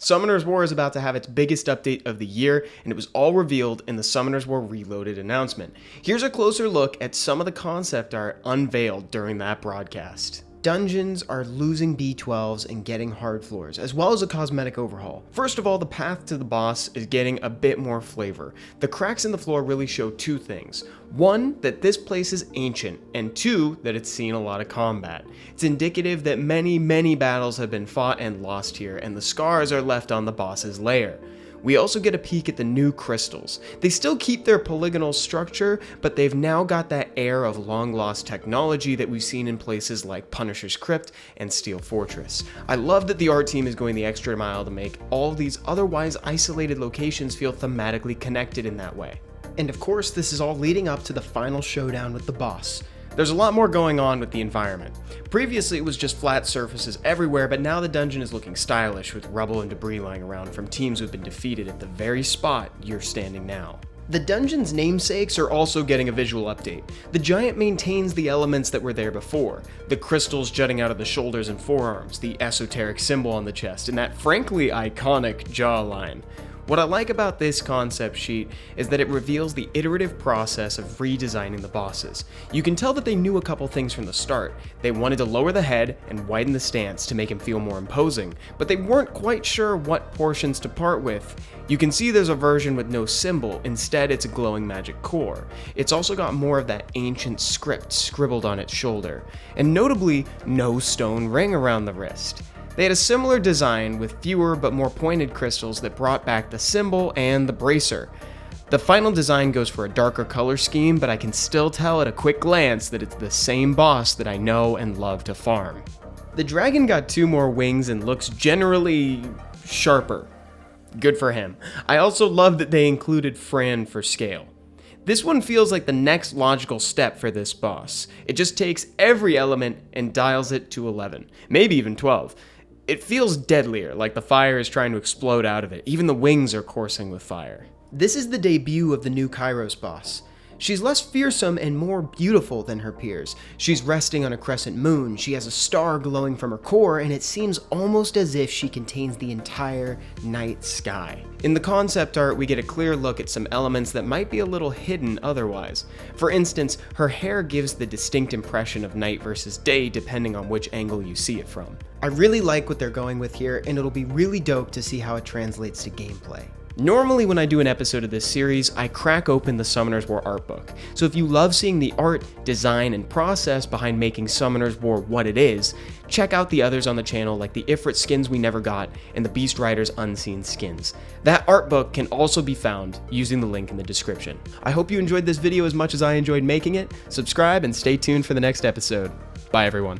Summoner's War is about to have its biggest update of the year, and it was all revealed in the Summoner's War Reloaded announcement. Here's a closer look at some of the concept art unveiled during that broadcast. Dungeons are losing B12s and getting hard floors, as well as a cosmetic overhaul. First of all, the path to the boss is getting a bit more flavor. The cracks in the floor really show two things. One, that this place is ancient, and two, that it's seen a lot of combat. It's indicative that many battles have been fought and lost here, and the scars are left on the boss's lair. We also get a peek at the new crystals. They still keep their polygonal structure, but they've now got that air of long-lost technology that we've seen in places like Punisher's Crypt and Steel Fortress. I love that the art team is going the extra mile to make all these otherwise isolated locations feel thematically connected in that way. And of course, this is all leading up to the final showdown with the boss. There's a lot more going on with the environment. Previously, it was just flat surfaces everywhere, but now the dungeon is looking stylish with rubble and debris lying around from teams who've been defeated at the very spot you're standing now. The dungeon's namesakes are also getting a visual update. The giant maintains the elements that were there before. The crystals jutting out of the shoulders and forearms, the esoteric symbol on the chest, and that frankly iconic jawline. What I like about this concept sheet is that it reveals the iterative process of redesigning the bosses. You can tell that they knew a couple things from the start. They wanted to lower the head and widen the stance to make him feel more imposing, but they weren't quite sure what portions to part with. You can see there's a version with no symbol, instead it's a glowing magic core. It's also got more of that ancient script scribbled on its shoulder, and notably, no stone ring around the wrist. They had a similar design with fewer but more pointed crystals that brought back the symbol and the bracer. The final design goes for a darker color scheme, but I can still tell at a quick glance that it's the same boss that I know and love to farm. The dragon got 2 more wings and looks generally sharper. Good for him. I also love that they included Fran for scale. This one feels like the next logical step for this boss. It just takes every element and dials it to 11, maybe even 12. It feels deadlier, like the fire is trying to explode out of it. Even the wings are coursing with fire. This is the debut of the new Kairos boss. She's less fearsome and more beautiful than her peers. She's resting on a crescent moon, she has a star glowing from her core, and it seems almost as if she contains the entire night sky. In the concept art, we get a clear look at some elements that might be a little hidden otherwise. For instance, her hair gives the distinct impression of night versus day depending on which angle you see it from. I really like what they're going with here, and it'll be really dope to see how it translates to gameplay. Normally when I do an episode of this series, I crack open the Summoner's War art book. So if you love seeing the art, design, and process behind making Summoner's War what it is, check out the others on the channel like the Ifrit skins we never got and the Beast Riders unseen skins. That art book can also be found using the link in the description. I hope you enjoyed this video as much as I enjoyed making it. Subscribe and stay tuned for the next episode. Bye everyone.